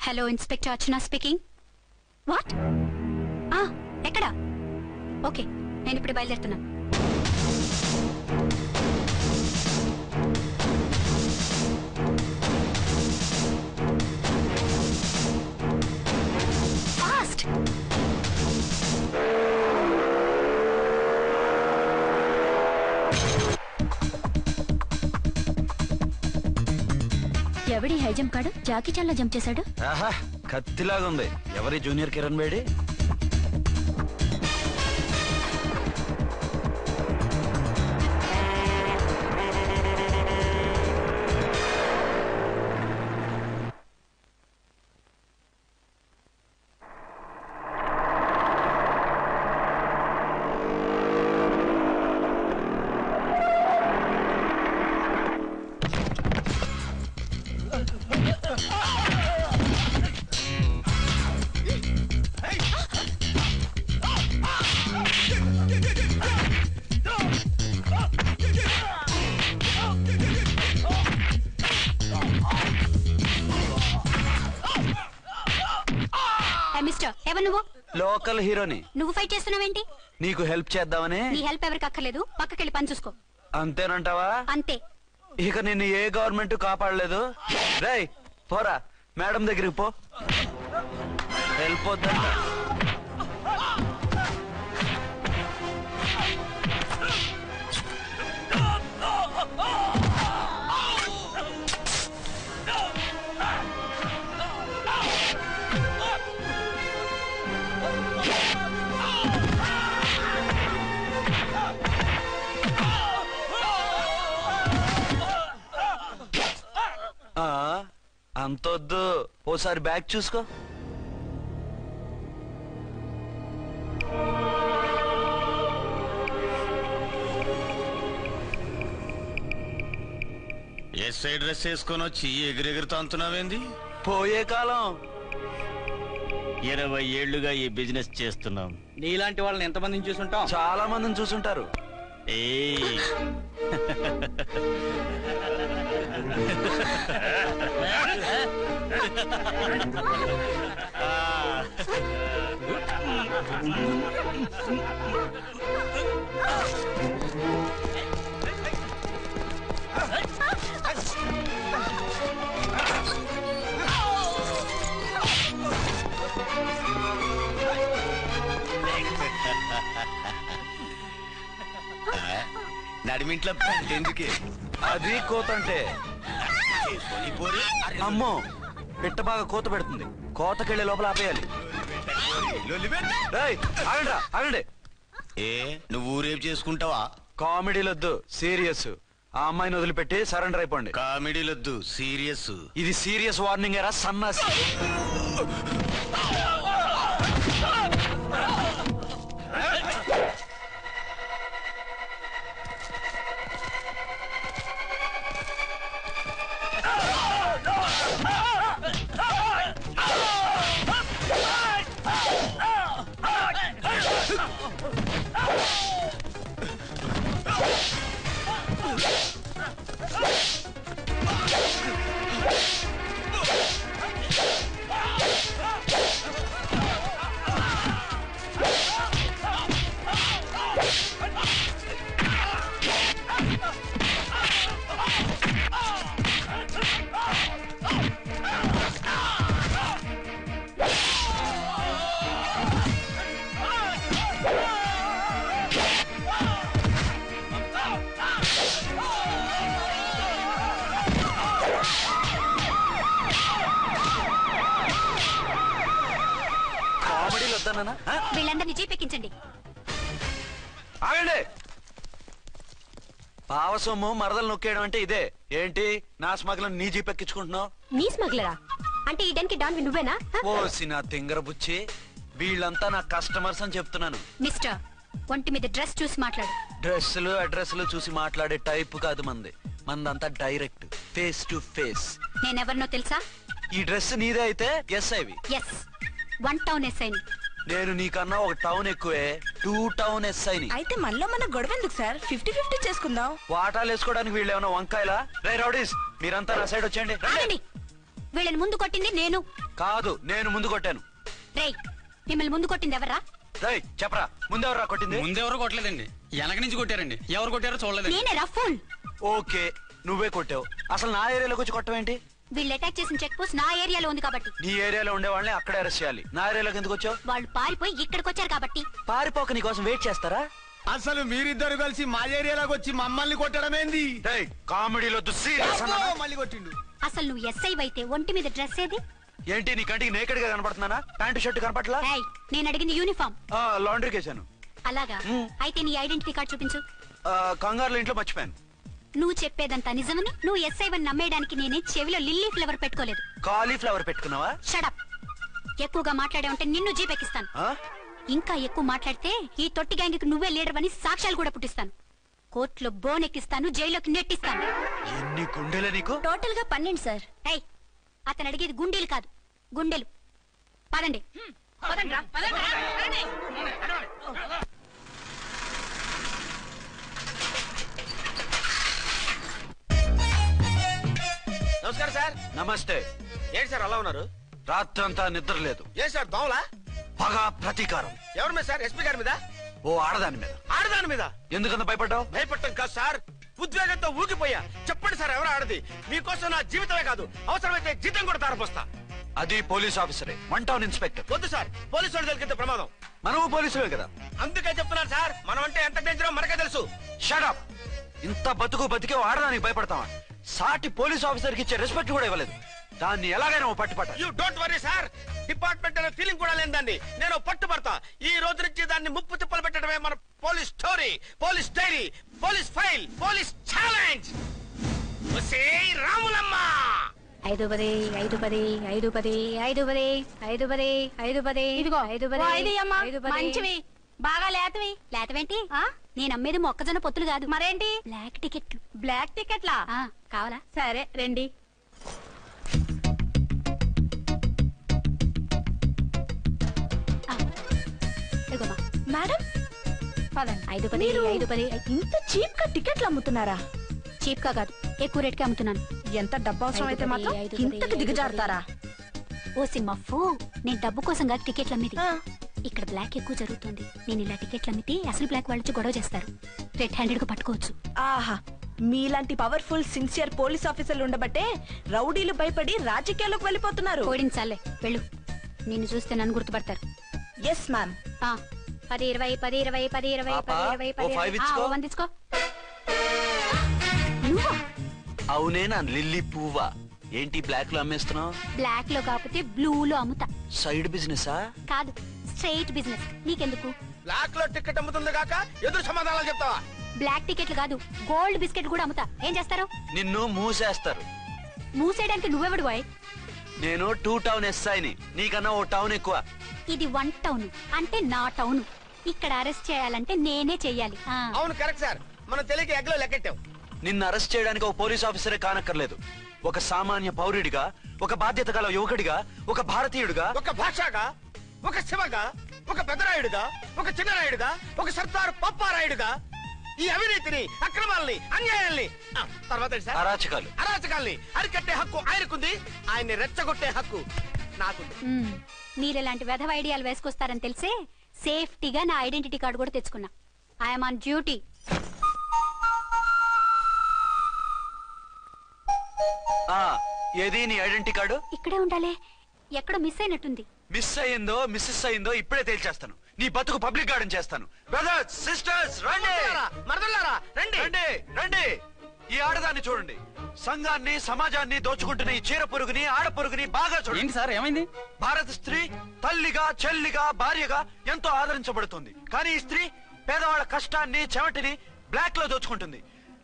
Hello inspector Archana speaking. What? ఎక్కడ? Okay, నేను ఇప్పుడు బయలుదేరుతున్నా. ఫాస్ట్! ఎవడి హై జంప్ కాడు జాకీ చాన్ లా జంప్ చేశాడు. ఆహా, కత్తిలాగా ఉంది. ఎవరి జూనియర్ కిరణ్ బేడి? లోకల్ హీరోని. నువ్వు ఫైట్ చేస్తున్నావేంటి? నీకు హెల్ప్ చేద్దామని. నీ హెల్ప్ ఎవరికి అక్కర్లేదు, పక్కకెళ్ళి పని చూసుకో. అంతేనంటావా? అంతే. ఇక నిన్ను ఏ గవర్నమెంట్ కాపాడలేదు. రేయ్ పోరా, మేడం దగ్గరికి పో. హెల్ప్ వద్దంట. అంతొద్దు, ఓసారి బ్యాగ్ చూసుకో. ఎస్ఐ డ్రెస్ వేసుకొని వచ్చి ఎగిరెగిరితో అంటున్నావేంది? పోయే కాలం. 20 ఏళ్లుగా ఈ బిజినెస్ చేస్తున్నాం. నీలాంటి వాళ్ళని ఎంతమందిని చూసుంటాం? చాలా మందిని చూసుంటారు. నడిమింట్లో ఎందుకే? అది కోతంటే. అమ్మో, పిట్ట బాగా కోత పెడుతుంది. కోతకెళ్ళే లోపల ఆపేయాలి. ఆగండి. ఏ నువ్వు ఊరేపు చేసుకుంటావా? కామెడీలొద్దు, సీరియస్. ఆ అమ్మాయిని వదిలిపెట్టి సరెండర్ అయిపోండి. కామెడీలొద్దు, సీరియస్. ఇది సీరియస్ వార్నింగ్ ఎరా సన్నాసి. వీళ్ళందరినీ జీపెక్కించండి. ఆగండి. పావసొమ్ము మరదలు నొక్కేయడం అంటే ఇదే ఏంటి? నా స్మగ్లర్ నీ జీపెక్కించుకుంటున్నావు? నీ స్మగ్లరా అంటే ఈ డెన్కి డాన్ నువ్వేనా? ఓసి నా తింగర బుచ్చి, వీళ్ళంతా నా కస్టమర్స్ అని చెప్తున్నాను. మిస్టర్, ఒంటి మీద డ్రెస్ చూసి మాట్లాడు. డ్రెస్సులు అడ్రస్లు చూసి మాట్లాడే టైప్ కాదు మంది. మందంతా డైరెక్ట్, ఫేస్ టు ఫేస్. నేనెవరినో తెలుసా? ఈ డ్రెస్ నీదే అయితే ఎస్ ఐవి. ఎస్, 1 టౌన్ ఎస్ఐని. నేను నీకన్నా ఒక టౌన్ ఎక్కువే, 2 టౌన్ ఎస్ఐని. అయితే మనలో మన గొడవ ఎందుకు సార్? 50-50 చేసుకుందాం. వాటాలు వేసుకోవడానికి వీళ్ళు ఏమైనా వంకాయలా? రే రౌడీస్, మీరంతా నా సైడ్ వచ్చేయండి. వీళ్ళని ముందు కొట్టింది నేను. కాదు, నేను ముందు కొట్టాను. రేయ్, మిమ్మల్ని ముందు కొట్టింది ఎవర్రా? రేయ్ చెప్పరా, ముందెవరా కొట్టింది? ముందెవరో కొట్టలేదండి, వెనక నుంచి కొట్టారండి. ఎవరు కొట్టారో చూడలేదండి. నేనే రఫూల్. ఓకే, నువ్వే కొట్టావు. అసలు నా ఏరియాలోకి వచ్చి కొట్టవేంటి? వీళ్ళు అటాక్ చేసిన చెక్ పోస్ట్ నా ఏరియాలో ఉంది కాబట్టి. నీ ఏరియాలో ఉండే వాళ్ళని అక్కడే అరెస్ట్ చేయాలి. నా ఏరియాలోకి ఎందుకు వచ్చావు? వాళ్ళు పారిపోయి ఇక్కడికి వచ్చారు కాబట్టి. పారిపోక నీ కోసం వెయిట్ చేస్తారా? అసలు మీరిద్దరు కలిసి మా ఏరియాలోకి వచ్చి మమ్మల్ని కొట్టడమేంది? రేయ్, కామెడీలో సీరియస్ అన్నా? మళ్ళీ కొట్టిండు. అసలు నువ్వు ఎస్ఐ అయితే ఒంటి మీద డ్రెస్ ఏది? ఏంటి నీ కంటికి నేకెడ్ గా కనపడుతున్నానా? Pant shirt కనపట్లా? ఏయ్, నేను అడిగింది యూనిఫామ్. లాండ్రీకి వేసాను. అలాగా? అయితే నీ ఐడెంటిటీ కార్డ్ చూపించు. కంగారులో ఇంట్లో మర్చిపోయాను. నువ్వు చెప్పేదంతా నిజమని నువ్వు ఎస్ఐ వన్ నమ్మేయడానికి నేనే చెవిలో లిల్లీ ఫ్లవర్ పెట్టుకోలేదు. కాలీఫ్లవర్ పెట్టుకున్నావా? షడప్. ఎక్కువగా మాట్లాడే ఉంటే నిన్ను జీపెక్కిస్తాను. ఆ? ఇంకా ఎక్కువ మాట్లాడితే ఈ తొట్టి గ్యాంగ్కి నువ్వే లీడర్ అని సాక్ష్యాలు కూడా పుట్టిస్తాను. కోర్టులో బోన్ ఎక్కిస్తాను, జైల్లోకి నెట్టిస్తాను. ఎన్ని గుండెలు నీకు? టోటల్ గా 12 సార్. ఏయ్, అతను అడిగేది గుండెలు కాదు, గుండెలు. పదండి. నమస్కారం సార్. నమస్తే. ఏంటి సార్ అలా ఉన్నారు? రాత్రంతా నిద్ర లేదు. ఏ సార్ దోమలా? పగ, ప్రతీకారం. ఎవరి మీద సార్? ఎస్పీ గారి మీద? ఓ ఆడదాని మీద. ఆడదాని మీద? ఎందుకంత భయపడ్డావు? భయపడటం కాదు సార్, ఉద్వేగంతో ఊగిపోయా. చెప్పండి సార్, ఎవరు ఆడది? మీకోసం నా జీవితమే కాదు, అవసరమైతే జీతం కూడా తారపోస్తా. అది పోలీస్ ఆఫీసరే, 1 టౌన్ ఇన్స్పెక్టర్. వద్దు సార్, పోలీసు వాళ్ళు దొరికితే ప్రమాదం. మనము పోలీసులే కదా. అందుకే చెప్తున్నాను సార్, మనం అంటే ఎంత డేంజరో మనకే తెలుసు. షడప్. ఇంత బతికే ఆడదానికి భయపడతావా? సాటి పోలీస్ ఆఫీసర్ కి ఇచ్చే రెస్పెక్ట్ కూడా ఇవ్వలేదు. దాన్ని ఎలాగైనా పట్టుపట్ట. You don't worry sir, department అనే ఫీలింగ్ కూడా లేని దాన్ని నేను పట్టుబడతా. ఈ రోజు నుంచి దాన్ని ముప్పు తిప్పలు పెట్టడమే మన police story, police diary, police file, police challenge. Ramulamma 5 10 5 10 5 10 5 10 5 10 5 10. ఇదిగో 5 10 మంచివి, బాగా లేతవి. లేతవేంటి? నేను అమ్మేది మొక్కజొన్న పొత్తులు కాదు. మరేంటి? బ్లాక్ టికెట్లు. బ్లాక్ టికెట్లా? కావాలా? సరే రండి. మేడం, 5 10 5 10. ఇంత చీప్ గా టికెట్లు అమ్ముతున్నారా? చీప్ గా కాదు, ఎక్కువ రేట్ కి అమ్ముతున్నాను. ఎంత డబ్బు అవసరం అయితే మాత్రం ఇంతకు దిగజారుతారా? ఓ సింహఫు, నేను డబ్బు కోసం కాదు టికెట్లు అమ్మేది. ఇక్కడ బ్లాక్ ఎక్కువ జరుగుతుంది. నేను ఇలా టికెట్లు అమ్మితే అసలు బ్లాక్ వాళ్ళు గొడవ చేస్తారు. రెడ్ హ్యాండెడ్ గా పట్టుకోవచ్చు. ఆహా, మీలాంటి పవర్ఫుల్ సిన్సియర్ పోలీస్ ఆఫీసర్లు ఉండబట్టే రౌడీలు భయపడి రాజకీయాల్లోకి వెళ్ళిపోతున్నారు. ఓడించాలే, వెళ్ళు. నిన్ను చూస్తే నన్ను గుర్తుపడతారు. Yes ma'am. 10 20 10 20 10 20 పాపా, 10 20 ఓ 10 5 ఇచ్చుకో. 1 తీసుకో. నువ్వా? అవునేనా లిల్లీ పువ్వా? ఏంటి బ్లాక్ లో అమ్మేస్తున్నావు? బ్లాక్ లో కాకపోతే బ్లూ లో అమ్ముతా. సైడ్ బిజినెసా? కాదు, స్ట్రైట్ బిజినెస్. నీకెందుకు? బ్లాక్ లో టికెట్ అమ్ముతుంది కాక ఎదురు సమాధానాలు చెప్తావా? బ్లాక్ టికెట్లు కాదు, గోల్డ్ బిస్కెట్ కూడా అమ్ముతా. ఏం చేస్తారు? నిన్ను మూసేస్తారు. మూసేయడానికి నువ్వెవడు బాయ్? నేను 2 టౌన్ ఎస్ఐని, నీకన్నా ఓ టౌన్ ఎక్కువ. ఇది 1 టౌన్, అంటే నా టౌన్. ఇక్కడ అరెస్ట్ చేయాలంటే నేనే చెయ్యాలి. అవును కరెక్ట్ సార్, మనం తెలియక ఎగ్లో లెక్కెట్టాం. నిన్ను అరెస్ట్ చేయడానికి ఒక పోలీస్ ఆఫీసరే కానక్కర్లేదు. ఒక సామాన్య పౌరుడిగా, ఒక బాధ్యత గల యువకుడిగా, ఒక భారతీయుడిగా, ఒక భాషగా, ఒక శివగా, ఒక పెద్దరాయుడుగా, ఒక చిన్నరాయుడుగా, ఒక సర్దార్ పప్పారాయుడుగా ఈ అవినీతిని, అక్రమాలని, అన్యాయాల్ని, తర్వాత ఏంటి సార్? అరాచకాల్ని అరికట్టే హక్కు ఆయనకుంది. ఆయన్ని రెచ్చగొట్టే హక్కు నాకుంది. మీరు ఇలాంటి వెధవ ఐడియాలు వేసుకొస్తారని తెలిసే సేఫ్టీగా నా ఐడెంటిటీ కార్డు కూడా తెచ్చుకున్నా. I'm on duty. ఏది నీ ఐడెంటిటీ కార్డు? ఇక్కడే ఉండాలి, ఎక్కడో మిస్ అయినట్టుంది. మిస్ అయిందో మిస్సెస్ అయిందో ఇప్పుడే తేల్చేస్తాను. నీ బతుకు పబ్లిక్ గార్డెన్ చేస్తాను. బ్రదర్స్, సిస్టర్స్, రండి. మరదలారా రండి. రండి రండి. ఈ ఆడదాన్ని చూడండి. సంఘాన్ని, సమాజాన్ని దోచుకుంటున్న ఈ చీర పురుగుని, ఆడ పురుగుని బాగా చూడండి. ఏంటి సార్, ఏమైంది? భారత స్త్రీ తల్లిగా, చెల్లిగా, భార్యగా ఎంతో ఆదరించబడుతుంది. కానీ ఈ స్త్రీ పేదవాళ్ళ కష్టాన్ని, చెమటిని బ్లాక్ లో దోచుకుంటుంది.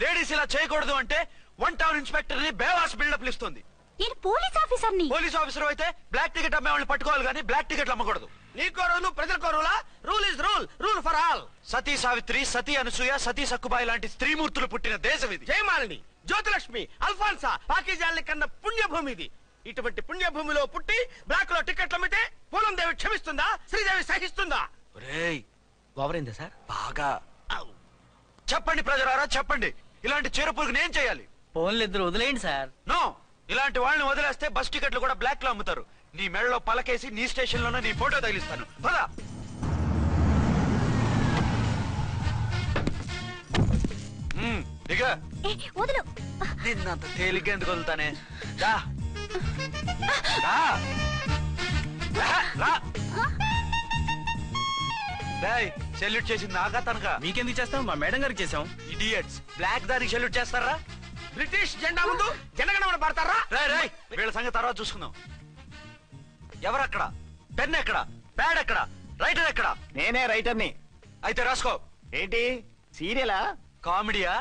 లేడీస్ ఇలా చేయకూడదు అంటే 1 టౌన్ ఇన్స్పెక్టర్ ని బేవాస్ బిల్డప్ ఇస్తుంది. నేను పోలీస్ ఆఫీసర్ని. పోలీస్ ఆఫీసర్ అయితే బ్లాక్ టికెట్ అమ్మే వాళ్ళని పట్టుకోవాలి కానీ బ్లాక్ టికెట్లు అమ్మకూడదు. నీకో రూలు, ప్రజలకో రూలా? Rule is rule, rule for all. Sati Savitri, Sati Anasuya, Sati Sakkubai లాంటి స్త్రీమూర్తులు పుట్టిన దేశం ఇది. జయమాలిని, జ్యోతిలక్ష్మి, అల్ఫాన్సా, పాకిజాల్ని కన్న పుణ్యభూమి ఇది. ఇటువంటి పుణ్యభూమిలో పుట్టి బ్లాక్ లో టికెట్లు అమ్మితే పూలం దేవి క్షమిస్తుందా? శ్రీదేవి సహిస్తుందా? ఓవరైందా సార్? బాగా చెప్పండి ప్రజలారా, చెప్పండి. ఇలాంటి చీర పురుగుని ఏం చేయాలి? ఫోన్లు ఇద్దరు వదిలేయండి సార్. నో, ఇలాంటి వాళ్ళని వదిలేస్తే బస్ టికెట్లు కూడా బ్లాక్ లో అమ్ముతారు. నీ మెడలో పలకేసి నీ స్టేషన్ లోనే నీ ఫోటో తగిలిస్తాను. పద. దిగా. వదులు. నిన్నంత తేలిగ్గా ఎందుకు వదులుతానే? సెల్యూట్ చేసింది నాగా తనగా? మీకెందుకు చేస్తాం? మా మేడం గారికి చేసాం. ఇడియట్స్, బ్లాక్ దానికి సెల్యూట్ చేస్తారా? బ్రిటిష్ జెండా ముందు జనగణమన పడతారా? రాయ్ వీళ్ళ సంగతి తర్వాత చూసుకుందాం. ఎవరక్కడ? పెన్ ఎక్కడ? ప్యాడ్ ఎక్కడ? రైటర్ ఎక్కడ? నేనే రైటర్ని. అయితే రాసుకో. ఏంటి సీరియలా? కామెడీయా?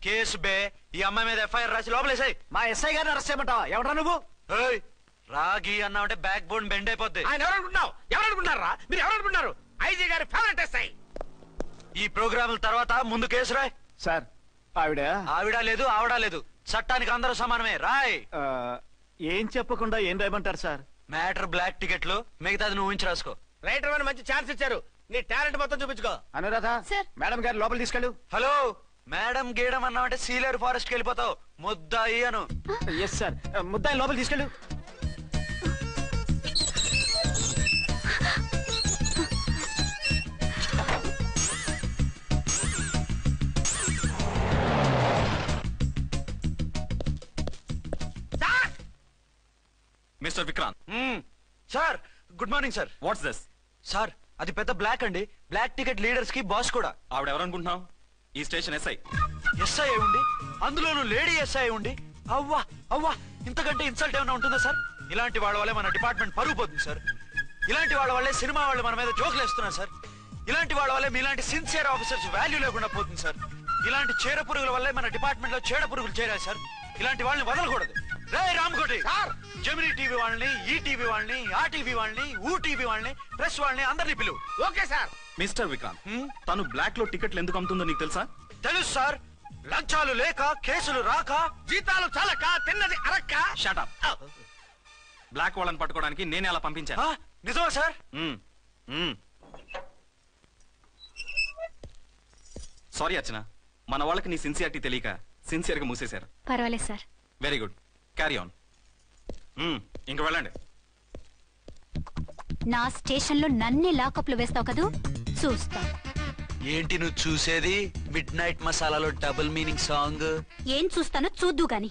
కేసు బే. ఈ అమ్మాయి మీద ఎఫ్ఐఆర్ రాసి లోపలేసాయి. మా ఎస్ఐ గారిని అరెస్ట్ చేయమంటావా? ఎవడరా నువ్వు? రాగి అన్నావంటే బ్యాక్ బోన్ బెండ్ అయిపోద్ది. ఆయన ఎవరనుకుంటున్నారా? మీరు ఎవరనుకుంటున్నారు? ఐజీ గారి ఫేవరెట్ ఎస్ఐ. ఈ ప్రోగ్రాముల తర్వాత ముందు కేసు రాయ్. సార్ ఆవిడ లేదు, ఆవిడ లేదు, చట్టానికి అందరూ సమానమే. రాయ్. ఏం చెప్పకుండా ఏం రాయమంటారు సార్? మ్యాటర్ బ్లాక్ టికెట్లు, మిగతాది నువ్వు ఊహించి రాసుకో. రైటర్ అని మంచి ఛాన్స్ ఇచ్చారు. నీ టాలెంట్ మొత్తం చూపించుకో. అనురాధ, మేడం గారు లోపల తీసుకెళ్ళు. హలో, మేడం గీయడం అన్నావంటే సీలేరు ఫారెస్ట్ కి వెళ్ళిపోతావు. ముద్దాయి అను. Yes sir. ముద్దాయి లోపల తీసుకెళ్ళు. Mister Vikrant. Sir, good morning sir. What's this? Sir, అది పెద్ద బ్లాక్ అండి. బ్లాక్ టికెట్ లీడర్స్ కి బాస్ కూడా. ఆవిడ ఎవరనుకుంటున్నావు? ఈ స్టేషన్ ఎస్ఐ. ఎస్ఐ ఉండి, అందులోనూ లేడీ ఎస్ఐ ఉండి, అవ్వా అవ్వా, ఇంతకంటే ఇన్సల్ట్ ఏమైనా ఉంటుందా సార్? ఇలాంటి వాళ్ళ వల్లే మన డిపార్ట్మెంట్ పరుగు పోతుంది సార్. ఇలాంటి వాళ్ళ వల్లే సినిమా వాళ్ళు మన మీద జోకులు వేస్తున్నారు సార్. ఇలాంటి వాళ్ళ వల్లే మీలాంటి సిన్సియర్ ఆఫీసర్స్ వాల్యూ లేకుండా పోతుంది సార్. ఇలాంటి చీడ పురుగుల వల్లే మన డిపార్ట్మెంట్ లో చీడ పురుగులు చేరాయి సార్. ఇలాంటి వాళ్ళని వదలకూడదు. రే రామ్కోటి, జమినీ టీవీ వాళ్ళని, ఈ టీవీ వాళ్ళని, ఆ టీవీ వాళ్ళని, ఊ టీవీ వాళ్ళని, ప్రెస్ వాళ్ళని అందరినీ పిలువు. Okay sir. మిస్టర్ విక్రాంత్, తను బ్లాక్ లో టికెట్లు ఎందుకు అమ్ముతుందో నీకు తెలుసా? తెలుసు సార్. లంచాలు లేక, కేసులు రాక, జీతాలు చాలక, తిన్నది అరక్క. Shut up. బ్లాక్ వాళ్ళని పట్టుకోవడానికి నేనే అలా పంపించాను. నిజమా సార్? సారీ అర్చన, మన వాళ్ళకి నీ సిన్సియారిటీ తెలియక సిన్సియర్ గా మూసేశారు. పర్వాలేదు sir. Very good, carry on. ఇంక వెళ్ళండి. నా స్టేషన్ లో నన్నే లాకప్ లో వేస్తావు కదూ, చూస్తా. ఏంటి నువ్వు చూసేది? మిడ్ నైట్ మసాలాలో డబుల్ మీనింగ్ సాంగ్. ఏం చూస్తానో చూద్దు గాని.